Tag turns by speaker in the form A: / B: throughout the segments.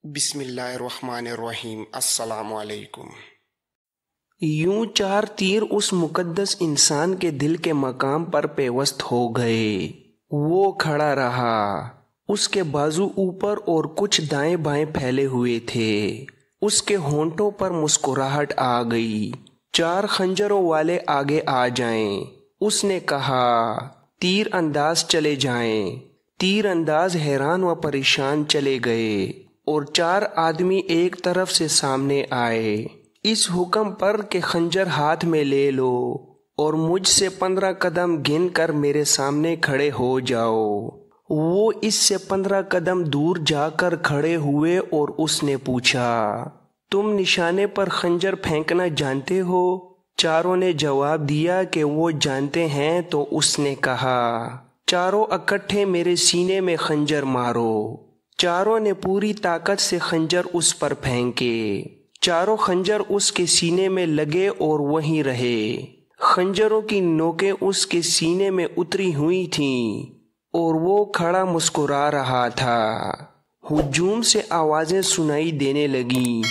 A: بسم اللہ الرحمن الرحیم۔ السلام علیکم۔
B: یوں چار تیر اس مقدس انسان کے دل کے مقام پر پیوست ہو گئے۔ وہ کھڑا رہا، اس کے بازو اوپر اور کچھ دائیں بائیں پھیلے ہوئے تھے۔ اس کے ہونٹوں پر مسکراہٹ آ گئی۔ چار خنجروں والے آگے آ جائیں۔ اس نے کہا، تیر انداز چلے جائیں۔ تیر انداز حیران و پریشان چلے گئے اور چار آدمی ایک طرف سے سامنے آئے، اس حکم پر کہ خنجر ہاتھ میں لے لو اور مجھ سے 15 قدم گن کر میرے سامنے کھڑے ہو جاؤ۔ وہ اس سے 15 قدم دور جا کر کھڑے ہوئے اور اس نے پوچھا، تم نشانے پر خنجر پھینکنا جانتے ہو؟ چاروں نے جواب دیا کہ وہ جانتے ہیں۔ تو اس نے کہا، چاروں اکٹھے میرے سینے میں خنجر مارو۔ چاروں نے پوری طاقت سے خنجر اس پر پھینکے۔ چاروں خنجر اس کے سینے میں لگے اور وہیں رہے۔ خنجروں کی نوکیں اس کے سینے میں اتری ہوئی تھیں اور وہ کھڑا مسکرا رہا تھا۔ ہجوم سے آوازیں سنائی دینے لگیں،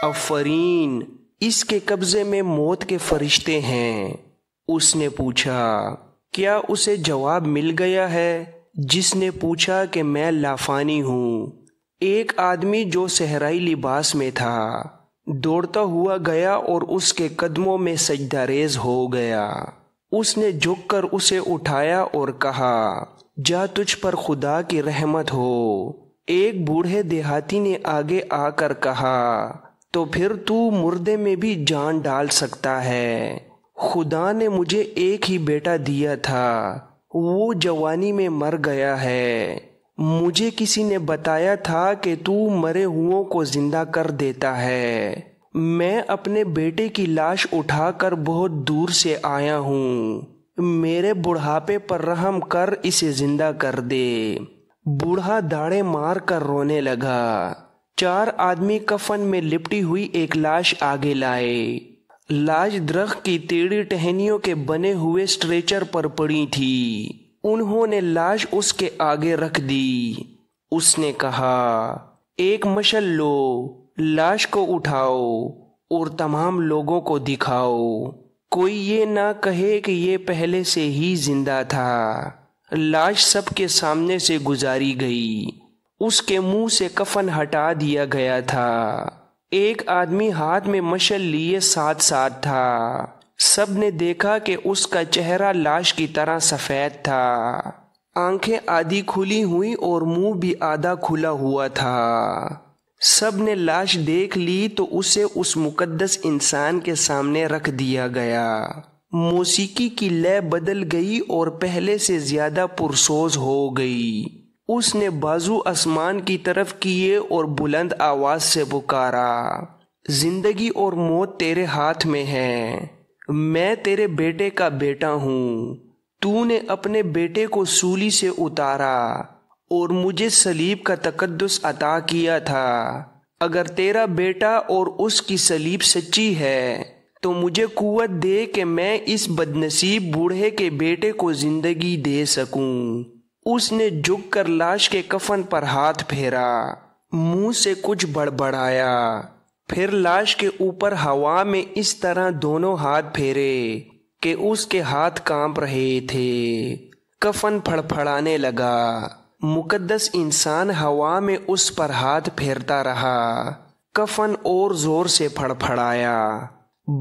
B: آفرین، اس کے قبضے میں موت کے فرشتے ہیں۔ اس نے پوچھا، کیا اسے جواب مل گیا ہے؟ جس نے پوچھا کہ میں لافانی ہوں۔ ایک آدمی جو صحرائی لباس میں تھا دوڑتا ہوا گیا اور اس کے قدموں میں سجدہ ریز ہو گیا۔ اس نے جھک کر اسے اٹھایا اور کہا، جا تجھ پر خدا کی رحمت ہو۔ ایک بوڑھے دیہاتی نے آگے آ کر کہا، تو پھر تو مردے میں بھی جان ڈال سکتا ہے۔ خدا نے مجھے ایک ہی بیٹا دیا تھا، وہ جوانی میں مر گیا ہے۔ مجھے کسی نے بتایا تھا کہ تو مرے ہوئوں کو زندہ کر دیتا ہے۔ میں اپنے بیٹے کی لاش اٹھا کر بہت دور سے آیا ہوں۔ میرے بڑھاپے پر رحم کر، اسے زندہ کر دے۔ بوڑھا داڑیں مار کر رونے لگا۔ چار آدمی کفن میں لپٹی ہوئی ایک لاش آگے لائے۔ لاش درخت کی ٹیڑھی ٹہنیوں کے بنے ہوئے اسٹریچر پر پڑی تھی۔ انہوں نے لاش اس کے آگے رکھ دی۔ اس نے کہا، ایک مشعل لو، لاش کو اٹھاؤ اور تمام لوگوں کو دکھاؤ۔ کوئی یہ نہ کہے کہ یہ پہلے سے ہی زندہ تھا۔ لاش سب کے سامنے سے گزاری گئی۔ اس کے منہ سے کفن ہٹا دیا گیا تھا۔ ایک آدمی ہاتھ میں مشعل لیے ساتھ ساتھ تھا۔ سب نے دیکھا کہ اس کا چہرہ لاش کی طرح سفید تھا۔ آنکھیں آدھی کھلی ہوئی اور منہ بھی آدھا کھلا ہوا تھا۔ سب نے لاش دیکھ لی تو اسے اس مقدس انسان کے سامنے رکھ دیا گیا۔ موسیقی کی لے بدل گئی اور پہلے سے زیادہ پرسوز ہو گئی۔ اس نے بازو آسمان کی طرف کیے اور بلند آواز سے پکارا، زندگی اور موت تیرے ہاتھ میں ہے۔ میں تیرے بیٹے کا بیٹا ہوں۔ تو نے اپنے بیٹے کو سولی سے اتارا اور مجھے صلیب کا تقدس عطا کیا تھا۔ اگر تیرا بیٹا اور اس کی صلیب سچی ہے تو مجھے قوت دے کہ میں اس بدنصیب بوڑھے کے بیٹے کو زندگی دے سکوں۔ اس نے جھک کر لاش کے کفن پر ہاتھ پھیرا، منہ سے کچھ بڑبڑایا، پھر لاش کے اوپر ہوا میں اس طرح دونوں ہاتھ پھیرے کہ اس کے ہاتھ کانپ رہے تھے۔ کفن پھڑپھڑانے لگا۔ مقدس انسان ہوا میں اس پر ہاتھ پھیرتا رہا۔ کفن اور زور سے پھڑپھڑایا۔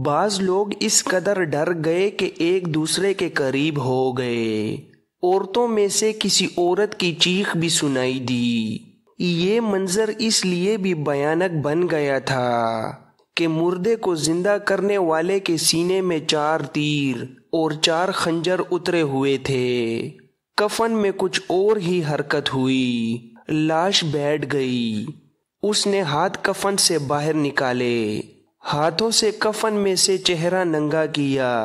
B: بعض لوگ اس قدر ڈر گئے کہ ایک دوسرے کے قریب ہو گئے۔ عورتوں میں سے کسی عورت کی چیخ بھی سنائی دی۔ یہ منظر اس لیے بھی بھیانک بن گیا تھا کہ مردے کو زندہ کرنے والے کے سینے میں 4 تیر اور 4 خنجر اترے ہوئے تھے۔ کفن میں کچھ اور ہی حرکت ہوئی۔ لاش بیٹھ گئی۔ اس نے ہاتھ کفن سے باہر نکالے، ہاتھوں سے کفن میں سے چہرہ ننگا کیا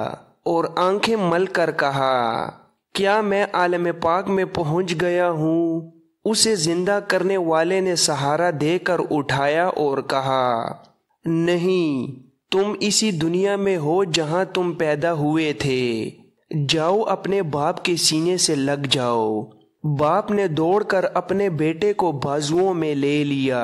B: اور آنکھیں مل کر کہا، کیا میں عالم پاک میں پہنچ گیا ہوں؟ اسے زندہ کرنے والے نے سہارا دے کر اٹھایا اور کہا، نہیں، تم اسی دنیا میں ہو جہاں تم پیدا ہوئے تھے۔ جاؤ اپنے باپ کے سینے سے لگ جاؤ۔ باپ نے دوڑ کر اپنے بیٹے کو بازوؤں میں لے لیا۔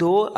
B: 2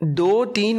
B: 2-3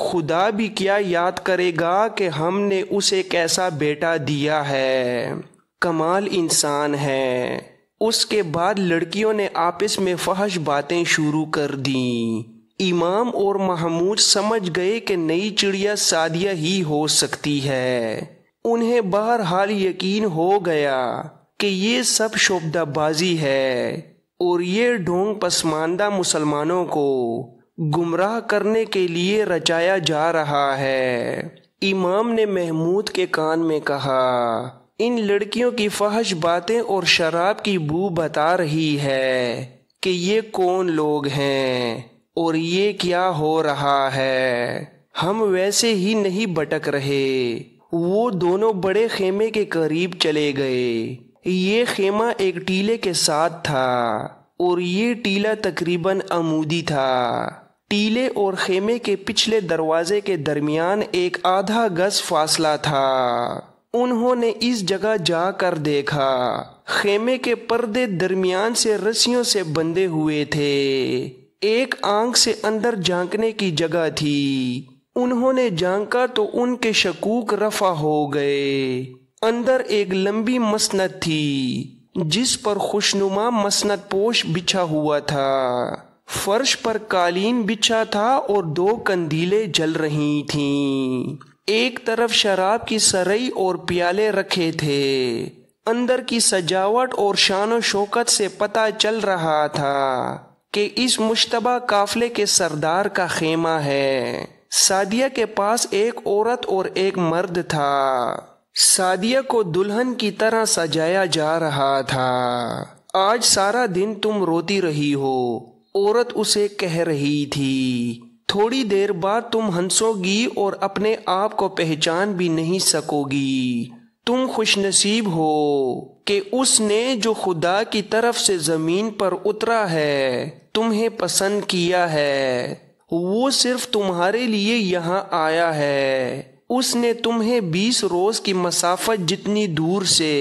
B: خدا بھی کیا یاد کرے گا کہ ہم نے اسے کیسا بیٹا دیا ہے، کمال انسان ہے۔ اس کے بعد لڑکیوں نے آپس میں فحش باتیں شروع کر دیں۔ امام اور محمود سمجھ گئے کہ نئی چڑیا سعدیہ ہی ہو سکتی ہے۔ انہیں بہرحال یقین ہو گیا کہ یہ سب شعبدہ بازی ہے اور یہ ڈھونگ پسماندہ مسلمانوں کو گمراہ کرنے کے لیے رچایا جا رہا ہے۔ امام نے محمود کے کان میں کہا، ان لڑکیوں کی فحش باتیں اور شراب کی بو بتا رہی ہے کہ یہ کون لوگ ہیں اور یہ کیا ہو رہا ہے۔ ہم ویسے ہی نہیں بھٹک رہے۔ وہ دونوں بڑے خیمے کے قریب چلے گئے۔ یہ خیمہ ایک ٹیلے کے ساتھ تھا اور یہ ٹیلا تقریباً عمودی تھا۔ ٹیلے اور خیمے کے پچھلے دروازے کے درمیان ایک آدھا گز فاصلہ تھا۔ انہوں نے اس جگہ جا کر دیکھا، خیمے کے پردے درمیان سے رسیوں سے بندھے ہوئے تھے۔ ایک آنکھ سے اندر جھانکنے کی جگہ تھی۔ انہوں نے جھانکا تو ان کے شکوک رفع ہو گئے۔ اندر ایک لمبی مسند تھی جس پر خوشنما مسند پوش بچھا ہوا تھا۔ فرش پر قالین بچھا تھا اور 2 قندیلیں جل رہی تھیں۔ ایک طرف شراب کی سرئی اور پیالے رکھے تھے۔ اندر کی سجاوٹ اور شان و شوکت سے پتہ چل رہا تھا کہ اس مشتبہ قافلے کے سردار کا خیمہ ہے۔ سعدیہ کے پاس ایک عورت اور ایک مرد تھا۔ سعدیہ کو دلہن کی طرح سجایا جا رہا تھا۔ آج سارا دن تم روتی رہی ہو، عورت اسے کہہ رہی تھی۔ تھوڑی دیر بعد تم ہنسو گی اور اپنے آپ کو پہچان بھی نہیں سکو گی۔ تم خوش نصیب ہو کہ اس نے جو خدا کی طرف سے زمین پر اترا ہے تمہیں پسند کیا ہے۔ وہ صرف تمہارے لیے یہاں آیا ہے۔ اس نے تمہیں 20 روز کی مسافت جتنی دور سے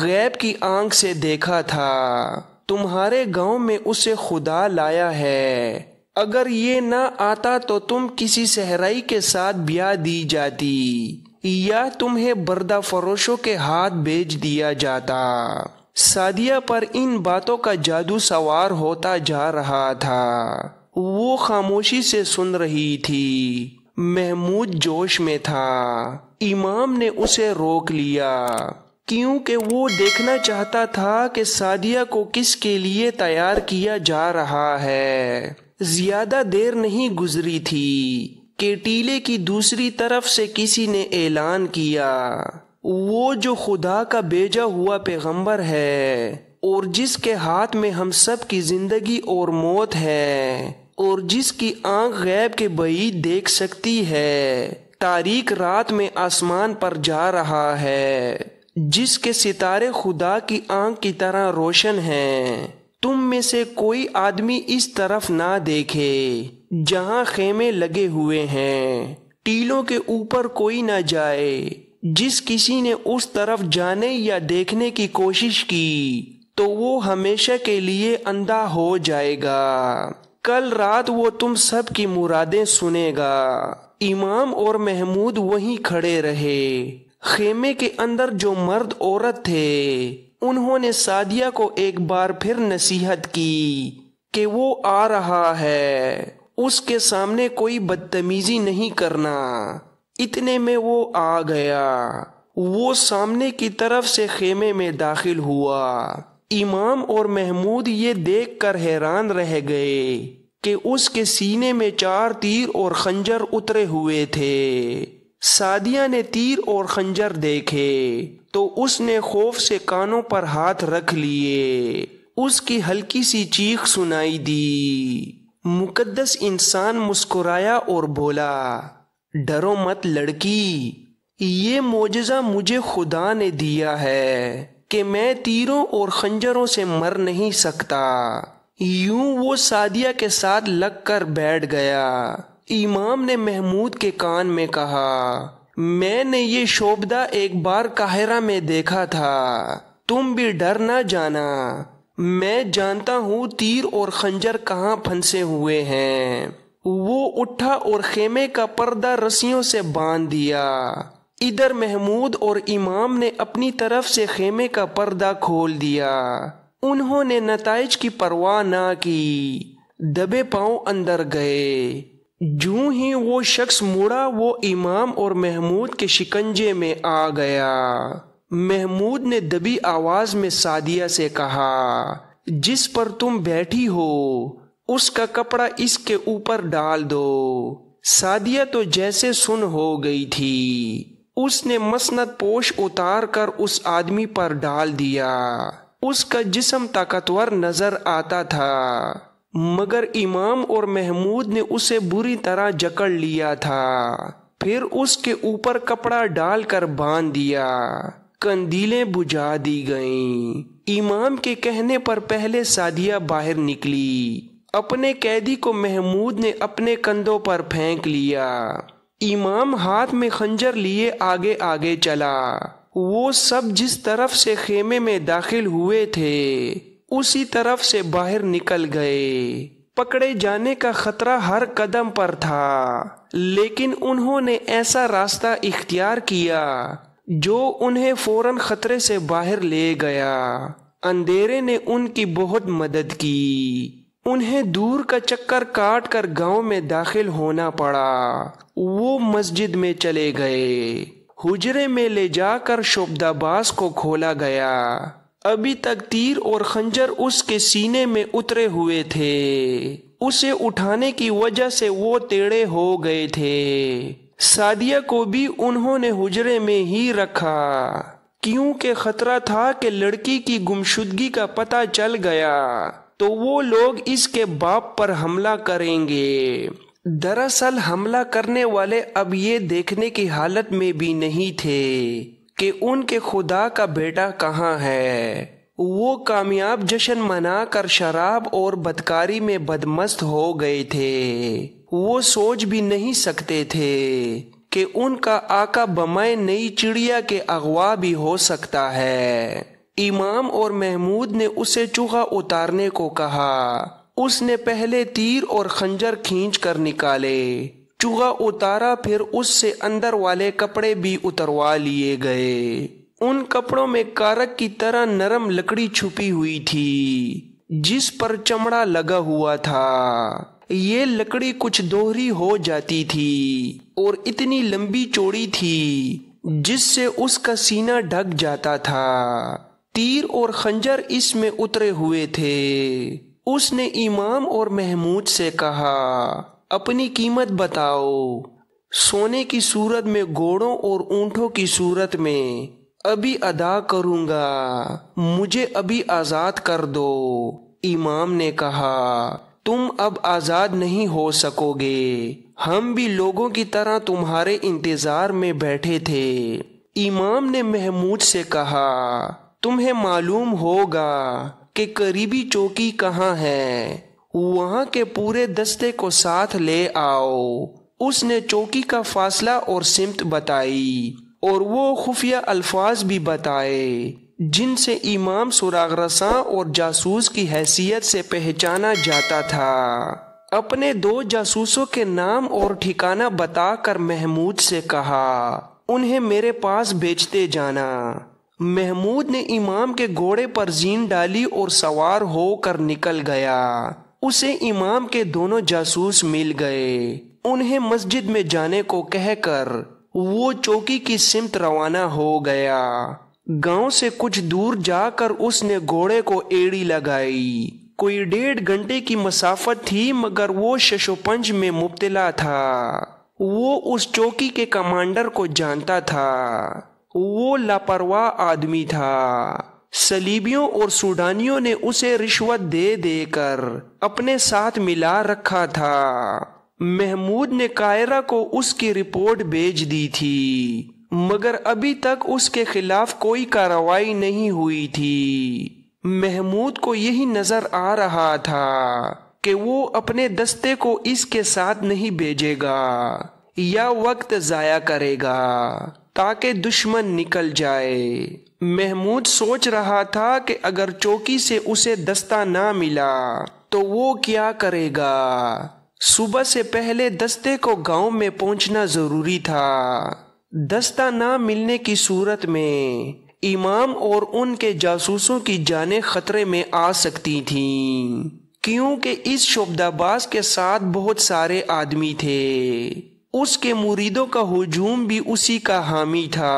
B: غیب کی آنکھ سے دیکھا تھا۔ تمہارے گاؤں میں اسے خدا لایا ہے۔ اگر یہ نہ آتا تو تم کسی صحرائی کے ساتھ بیاہ دی جاتی یا تمہیں بردہ فروشوں کے ہاتھ بیچ دیا جاتا۔ سعدیہ پر ان باتوں کا جادو سوار ہوتا جا رہا تھا۔ وہ خاموشی سے سن رہی تھی۔ محمود جوش میں تھا۔ امام نے اسے روک لیا کیونکہ وہ دیکھنا چاہتا تھا کہ سعدیہ کو کس کے لیے تیار کیا جا رہا ہے۔ زیادہ دیر نہیں گزری تھی کہ ٹیلے کی دوسری طرف سے کسی نے اعلان کیا، وہ جو خدا کا بھیجا ہوا پیغمبر ہے اور جس کے ہاتھ میں ہم سب کی زندگی اور موت ہے اور جس کی آنکھ غیب کے بعید دیکھ سکتی ہے، تاریک رات میں آسمان پر جا رہا ہے، جس کے ستارے خدا کی آنکھ کی طرح روشن ہیں۔ تم میں سے کوئی آدمی اس طرف نہ دیکھے جہاں خیمے لگے ہوئے ہیں۔ ٹیلوں کے اوپر کوئی نہ جائے۔ جس کسی نے اس طرف جانے یا دیکھنے کی کوشش کی تو وہ ہمیشہ کے لیے اندھا ہو جائے گا۔ کل رات وہ تم سب کی مرادیں سنے گا۔ امام اور محمود وہیں کھڑے رہے۔ خیمے کے اندر جو مرد عورت تھے انہوں نے سعدیہ کو ایک بار پھر نصیحت کی کہ وہ آ رہا ہے، اس کے سامنے کوئی بدتمیزی نہیں کرنا۔ اتنے میں وہ آ گیا۔ وہ سامنے کی طرف سے خیمے میں داخل ہوا۔ امام اور محمود یہ دیکھ کر حیران رہ گئے کہ اس کے سینے میں 4 تیر اور خنجر اترے ہوئے تھے۔ سعدیہ نے تیر اور خنجر دیکھے تو اس نے خوف سے کانوں پر ہاتھ رکھ لیے۔ اس کی ہلکی سی چیخ سنائی دی۔ مقدس انسان مسکرایا اور بولا، ڈرو مت لڑکی، یہ معجزہ مجھے خدا نے دیا ہے کہ میں تیروں اور خنجروں سے مر نہیں سکتا۔ یوں وہ سعدیہ کے ساتھ لگ کر بیٹھ گیا۔ امام نے محمود کے کان میں کہا، میں نے یہ شعبدہ ایک بار قاہرہ میں دیکھا تھا، تم بھی ڈر نہ جانا۔ میں جانتا ہوں تیر اور خنجر کہاں پھنسے ہوئے ہیں۔ وہ اٹھا اور خیمے کا پردہ رسیوں سے باندھ دیا۔ ادھر محمود اور امام نے اپنی طرف سے خیمے کا پردہ کھول دیا۔ انہوں نے نتائج کی پرواہ نہ کی، دبے پاؤں اندر گئے۔ جوں ہی وہ شخص مڑا وہ امام اور محمود کے شکنجے میں آ گیا۔ محمود نے دبی آواز میں سعدیہ سے کہا، جس پر تم بیٹھی ہو اس کا کپڑا اس کے اوپر ڈال دو۔ سعدیہ تو جیسے سن ہو گئی تھی، اس نے مسند پوش اتار کر اس آدمی پر ڈال دیا۔ اس کا جسم طاقتور نظر آتا تھا، مگر امام اور محمود نے اسے بری طرح جکڑ لیا تھا۔ پھر اس کے اوپر کپڑا ڈال کر باندھ دیا۔ قندیلیں بجھا دی گئیں۔ امام کے کہنے پر پہلے سعدیہ باہر نکلی۔ اپنے قیدی کو محمود نے اپنے کندھوں پر پھینک لیا۔ امام ہاتھ میں خنجر لیے آگے آگے چلا۔ وہ سب جس طرف سے خیمے میں داخل ہوئے تھے اسی طرف سے باہر نکل گئے۔ پکڑے جانے کا خطرہ ہر قدم پر تھا، لیکن انہوں نے ایسا راستہ اختیار کیا جو انہیں فوراً خطرے سے باہر لے گیا۔ اندھیرے نے ان کی بہت مدد کی۔ انہیں دور کا چکر کاٹ کر گاؤں میں داخل ہونا پڑا۔ وہ مسجد میں چلے گئے۔ حجرے میں لے جا کر شعبدہ کو کھولا گیا۔ ابھی تک تیر اور خنجر اس کے سینے میں اترے ہوئے تھے۔ اسے اٹھانے کی وجہ سے وہ ٹیڑھے ہو گئے تھے۔ سعدیہ کو بھی انہوں نے حجرے میں ہی رکھا، کیونکہ خطرہ تھا کہ لڑکی کی گمشدگی کا پتہ چل گیا تو وہ لوگ اس کے باپ پر حملہ کریں گے۔ دراصل حملہ کرنے والے اب یہ دیکھنے کی حالت میں بھی نہیں تھے کہ ان کے خدا کا بیٹا کہاں ہے۔ وہ کامیاب جشن منا کر شراب اور بدکاری میں بدمست ہو گئے تھے۔ وہ سوچ بھی نہیں سکتے تھے کہ ان کا آقا بمائے نئی چڑیا کے اغوا بھی ہو سکتا ہے۔ امام اور محمود نے اسے چوغا اتارنے کو کہا۔ اس نے پہلے تیر اور خنجر کھینچ کر نکالے، چوغا اتارا، پھر اس سے اندر والے کپڑے بھی اتروا لیے گئے۔ ان کپڑوں میں کارک کی طرح نرم لکڑی چھپی ہوئی تھی جس پر چمڑا لگا ہوا تھا۔ یہ لکڑی کچھ دوہری ہو جاتی تھی اور اتنی لمبی چوڑی تھی جس سے اس کا سینہ ڈھک جاتا تھا۔ تیر اور خنجر اس میں اترے ہوئے تھے۔ اس نے امام اور محمود سے کہا، اپنی قیمت بتاؤ۔ سونے کی صورت میں، گھوڑوں اور اونٹوں کی صورت میں ابھی ادا کروں گا، مجھے ابھی آزاد کر دو۔ امام نے کہا، تم اب آزاد نہیں ہو سکو گے، ہم بھی لوگوں کی طرح تمہارے انتظار میں بیٹھے تھے۔ امام نے محمود سے کہا، تمہیں معلوم ہوگا کہ قریبی چوکی کہاں ہے، وہاں کے پورے دستے کو ساتھ لے آؤ۔ اس نے چوکی کا فاصلہ اور سمت بتائی اور وہ خفیہ الفاظ بھی بتائے جن سے امام سراغ رساں اور جاسوس کی حیثیت سے پہچانا جاتا تھا۔ اپنے 2 جاسوسوں کے نام اور ٹھکانہ بتا کر محمود سے کہا، انہیں میرے پاس بھیجتے جانا۔ محمود نے امام کے گھوڑے پر زین ڈالی اور سوار ہو کر نکل گیا۔ اسے امام کے 2 جاسوس مل گئے۔ انہیں مسجد میں جانے کو کہہ کر وہ چوکی کی سمت روانہ ہو گیا۔ گاؤں سے کچھ دور جا کر اس نے گھوڑے کو ایڑی لگائی۔ کوئی 1.5 گھنٹے کی مسافت تھی، مگر وہ شش و پنج میں مبتلا تھا۔ وہ اس چوکی کے کمانڈر کو جانتا تھا۔ وہ لاپرواہ آدمی تھا۔ صلیبیوں اور سوڈانیوں نے اسے رشوت دے دے کر اپنے ساتھ ملا رکھا تھا۔ محمود نے قاہرہ کو اس کی رپورٹ بھیج دی تھی، مگر ابھی تک اس کے خلاف کوئی کارروائی نہیں ہوئی تھی۔ محمود کو یہی نظر آ رہا تھا کہ وہ اپنے دستے کو اس کے ساتھ نہیں بھیجے گا یا وقت ضائع کرے گا تاکہ دشمن نکل جائے۔ محمود سوچ رہا تھا کہ اگر چوکی سے اسے دستہ نہ ملا تو وہ کیا کرے گا۔ صبح سے پہلے دستے کو گاؤں میں پہنچنا ضروری تھا۔ دستہ نہ ملنے کی صورت میں امام اور ان کے جاسوسوں کی جانیں خطرے میں آ سکتی تھیں، کیونکہ اس شعبدہ باز کے ساتھ بہت سارے آدمی تھے۔ اس کے مریدوں کا ہجوم بھی اسی کا حامی تھا۔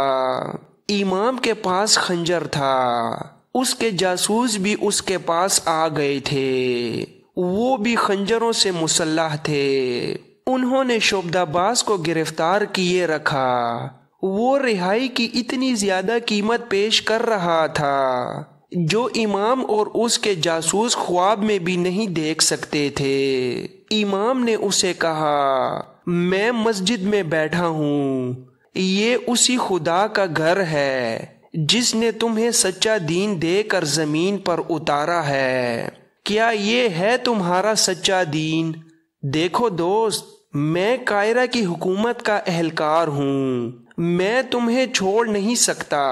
B: امام کے پاس خنجر تھا، اس کے جاسوس بھی اس کے پاس آ گئے تھے، وہ بھی خنجروں سے مسلح تھے۔ انہوں نے شعبدہ باز کو گرفتار کیے رکھا۔ وہ رہائی کی اتنی زیادہ قیمت پیش کر رہا تھا جو امام اور اس کے جاسوس خواب میں بھی نہیں دیکھ سکتے تھے۔ امام نے اسے کہا، میں مسجد میں بیٹھا ہوں، یہ اسی خدا کا گھر ہے جس نے تمہیں سچا دین دے کر زمین پر اتارا ہے۔ کیا یہ ہے تمہارا سچا دین؟ دیکھو دوست، میں قاہرہ کی حکومت کا اہلکار ہوں، میں تمہیں چھوڑ نہیں سکتا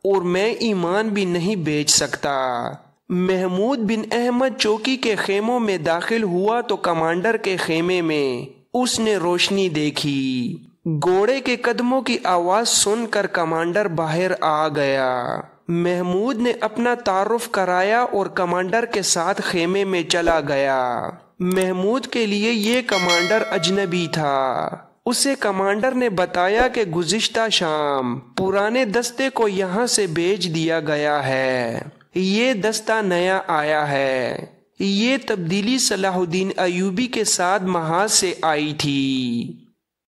B: اور میں ایمان بھی نہیں بیچ سکتا۔ محمود بن احمد چوکی کے خیموں میں داخل ہوا تو کمانڈر کے خیمے میں اس نے روشنی دیکھی۔ گھوڑے کے قدموں کی آواز سن کر کمانڈر باہر آ گیا۔ محمود نے اپنا تعارف کرایا اور کمانڈر کے ساتھ خیمے میں چلا گیا۔ محمود کے لیے یہ کمانڈر اجنبی تھا۔ اسے کمانڈر نے بتایا کہ گزشتہ شام پرانے دستے کو یہاں سے بھیج دیا گیا ہے، یہ دستہ نیا آیا ہے۔ یہ تبدیلی صلاح الدین ایوبی کے ساتھ محاذ سے آئی تھی۔